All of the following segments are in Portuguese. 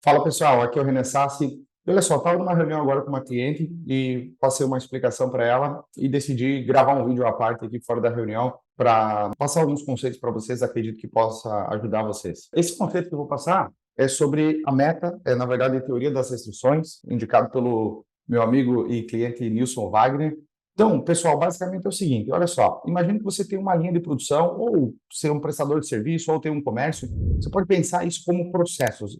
Fala pessoal, aqui é o René Sassi. Olha só, estava numa reunião agora com uma cliente e passei uma explicação para ela e decidi gravar um vídeo à parte aqui fora da reunião para passar alguns conceitos para vocês, acredito que possa ajudar vocês. Esse conceito que eu vou passar é sobre a meta, na verdade a teoria das restrições, indicado pelo meu amigo e cliente Nilson Wagner. Então, pessoal, basicamente é o seguinte, olha só, imagine que você tem uma linha de produção, ou ser um prestador de serviço, ou ter um comércio. Você pode pensar isso como processos.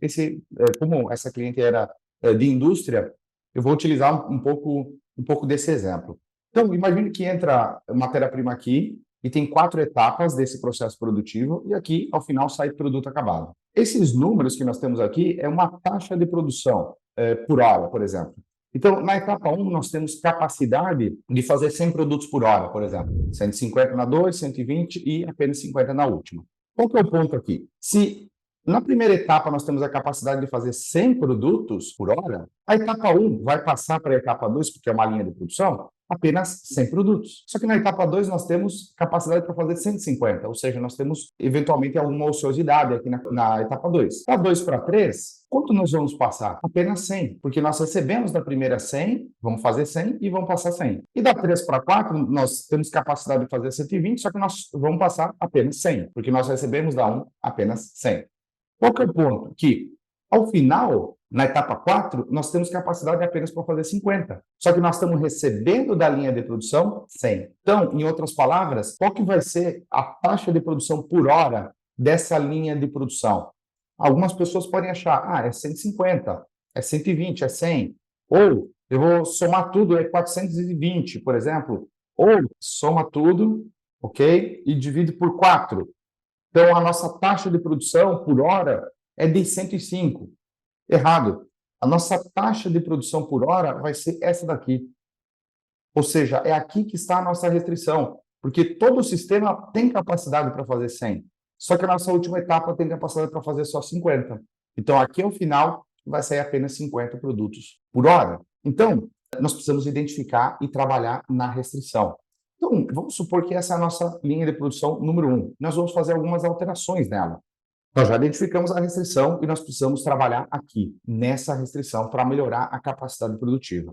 Como essa cliente era de indústria, eu vou utilizar um pouco desse exemplo. Então, imagine que entra matéria-prima aqui e tem 4 etapas desse processo produtivo e aqui, ao final, sai produto acabado. Esses números que nós temos aqui é uma taxa de produção por hora, por exemplo. Então, na etapa 1, nós temos capacidade de fazer 100 produtos por hora, por exemplo. 150 na 2, 120 e apenas 50 na última. Qual que é o ponto aqui? Se na primeira etapa nós temos a capacidade de fazer 100 produtos por hora, a etapa 1 vai passar para a etapa 2, porque é uma linha de produção, apenas 100 produtos. Só que na etapa 2 nós temos capacidade para fazer 150, ou seja, nós temos eventualmente alguma ociosidade aqui na etapa 2. Da 2 para 3, quanto nós vamos passar? Apenas 100, porque nós recebemos da primeira 100, vamos fazer 100 e vamos passar 100. E da 3 para 4, nós temos capacidade de fazer 120, só que nós vamos passar apenas 100, porque nós recebemos da 1 apenas 100. Qual que é o ponto? Que, ao final, na etapa 4, nós temos capacidade apenas para fazer 50. Só que nós estamos recebendo da linha de produção 100. Então, em outras palavras, qual que vai ser a taxa de produção por hora dessa linha de produção? Algumas pessoas podem achar, é 150, é 120, é 100. Ou eu vou somar tudo, é 420, por exemplo. Ou soma tudo, ok? E divide por 4. Então, a nossa taxa de produção por hora é de 105. Errado. A nossa taxa de produção por hora vai ser essa daqui. Ou seja, é aqui que está a nossa restrição, porque todo o sistema tem capacidade para fazer 100. Só que a nossa última etapa tem capacidade para fazer só 50. Então, aqui ao final, vai sair apenas 50 produtos por hora. Então, nós precisamos identificar e trabalhar na restrição. Então, vamos supor que essa é a nossa linha de produção número 1. Nós vamos fazer algumas alterações nela. Nós já identificamos a restrição e nós precisamos trabalhar aqui, nessa restrição, para melhorar a capacidade produtiva.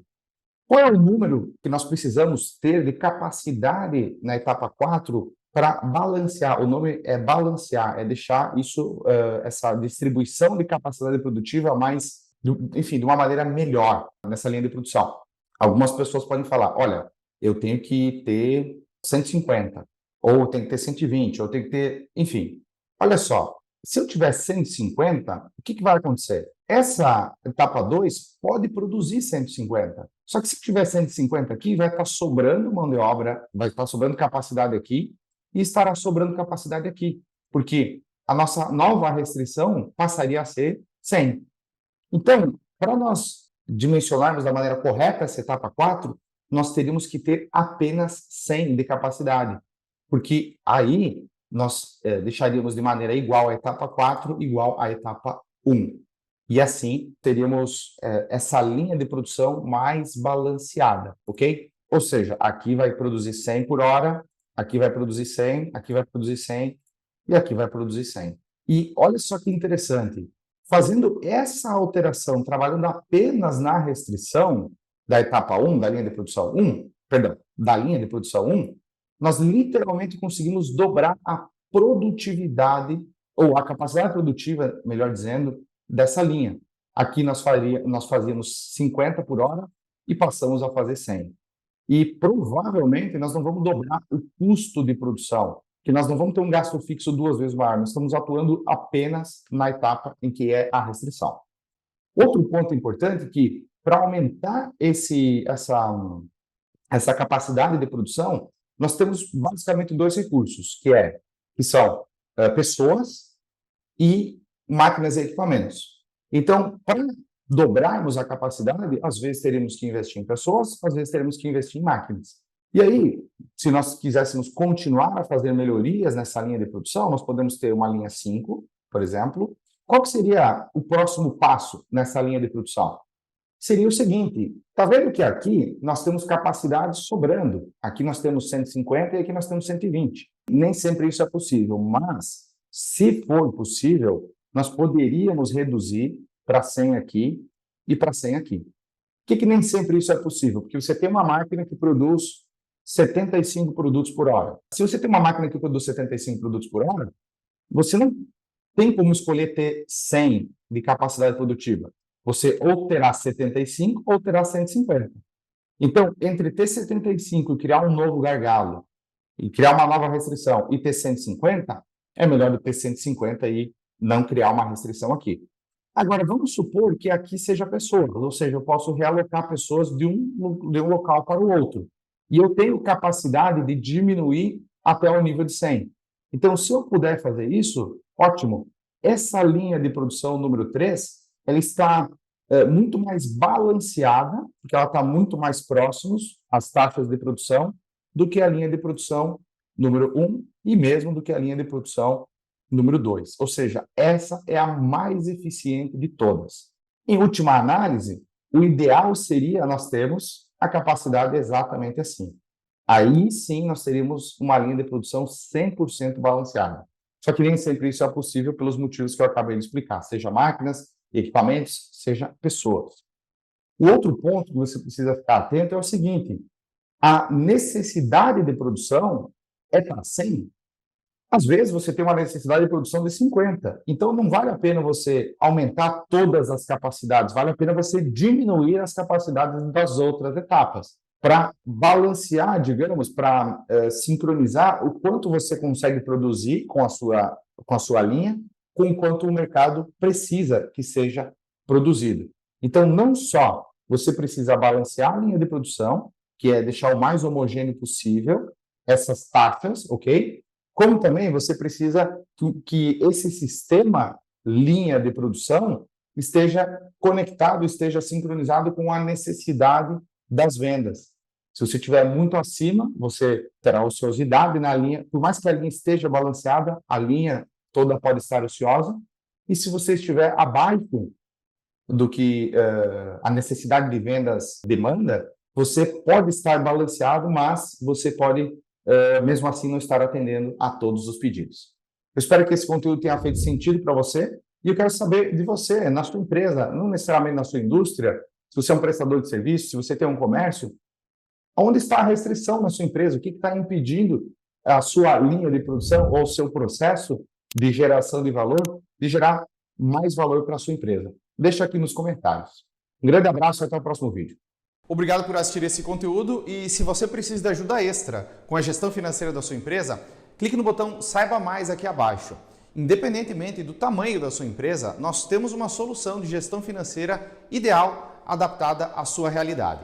Qual é o número que nós precisamos ter de capacidade na etapa 4 para balancear? O nome é balancear, é deixar isso, essa distribuição de capacidade produtiva mais, enfim, de uma maneira melhor nessa linha de produção. Algumas pessoas podem falar, olha, eu tenho que ter 150, ou eu tenho que ter 120, ou eu tenho que ter, enfim. Olha só, se eu tiver 150, o que vai acontecer? Essa etapa 2 pode produzir 150. Só que se tiver 150 aqui, vai estar sobrando mão de obra, vai estar sobrando capacidade aqui e estará sobrando capacidade aqui, porque a nossa nova restrição passaria a ser 100. Então, para nós dimensionarmos da maneira correta essa etapa 4, nós teríamos que ter apenas 100 de capacidade, porque aí nós deixaríamos de maneira igual à etapa 4, igual à etapa 1. E assim teríamos essa linha de produção mais balanceada, ok? Ou seja, aqui vai produzir 100 por hora, aqui vai produzir 100, aqui vai produzir 100 e aqui vai produzir 100. E olha só que interessante, fazendo essa alteração, trabalhando apenas na restrição da etapa 1, da linha de produção 1, perdão, da linha de produção 1, nós literalmente conseguimos dobrar a produtividade, ou a capacidade produtiva, melhor dizendo, dessa linha. Aqui nós fazíamos 50 por hora e passamos a fazer 100. E provavelmente nós não vamos dobrar o custo de produção, que nós não vamos ter um gasto fixo 2 vezes maior, nós estamos atuando apenas na etapa em que é a restrição. Outro ponto importante é que, para aumentar essa capacidade de produção, nós temos basicamente 2 recursos, que são pessoas e máquinas e equipamentos. Então, para dobrarmos a capacidade, às vezes teremos que investir em pessoas, às vezes teremos que investir em máquinas. E aí, se nós quiséssemos continuar a fazer melhorias nessa linha de produção, nós podemos ter uma linha 5, por exemplo. Qual que seria o próximo passo nessa linha de produção? Seria o seguinte, está vendo que aqui nós temos capacidade sobrando. Aqui nós temos 150 e aqui nós temos 120. Nem sempre isso é possível, mas se for possível, nós poderíamos reduzir para 100 aqui e para 100 aqui. Por que nem sempre isso é possível? Porque você tem uma máquina que produz 75 produtos por hora. Se você tem uma máquina que produz 75 produtos por hora, você não tem como escolher ter 100 de capacidade produtiva. Você ou terá 75 ou terá 150. Então, entre ter 75 e criar um novo gargalo, e criar uma nova restrição, e ter 150, é melhor do que ter 150 e não criar uma restrição aqui. Agora, vamos supor que aqui seja pessoas, ou seja, eu posso realocar pessoas de um local para o outro. E eu tenho capacidade de diminuir até o nível de 100. Então, se eu puder fazer isso, ótimo. Essa linha de produção número 3, ela está muito mais balanceada, porque ela está muito mais próximos às taxas de produção do que a linha de produção número 1 e mesmo do que a linha de produção número 2. Ou seja, essa é a mais eficiente de todas. Em última análise, o ideal seria nós termos a capacidade exatamente assim. Aí sim nós teríamos uma linha de produção 100% balanceada. Só que nem sempre isso é possível pelos motivos que eu acabei de explicar, seja máquinas, equipamentos, seja pessoas. O outro ponto que você precisa ficar atento é o seguinte: a necessidade de produção é para 100. Às vezes você tem uma necessidade de produção de 50. Então não vale a pena você aumentar todas as capacidades, vale a pena você diminuir as capacidades das outras etapas, para balancear, digamos, para sincronizar o quanto você consegue produzir com a sua linha, com o quanto o mercado precisa que seja produzido. Então, não só você precisa balancear a linha de produção, que é deixar o mais homogêneo possível essas taxas, ok? Como também você precisa que esse sistema linha de produção esteja conectado, esteja sincronizado com a necessidade das vendas. Se você estiver muito acima, você terá ociosidade na linha, por mais que a linha esteja balanceada, a linha toda pode estar ociosa, e se você estiver abaixo do que a necessidade de vendas demanda, você pode estar balanceado, mas você pode, mesmo assim, não estar atendendo a todos os pedidos. Eu espero que esse conteúdo tenha feito sentido para você, e eu quero saber de você, na sua empresa, não necessariamente na sua indústria, se você é um prestador de serviço, se você tem um comércio, onde está a restrição na sua empresa? O que está impedindo a sua linha de produção ou o seu processo de geração de valor, de gerar mais valor para a sua empresa? Deixa aqui nos comentários. Um grande abraço e até o próximo vídeo. Obrigado por assistir esse conteúdo e se você precisa de ajuda extra com a gestão financeira da sua empresa, clique no botão Saiba Mais aqui abaixo. Independentemente do tamanho da sua empresa, nós temos uma solução de gestão financeira ideal adaptada à sua realidade.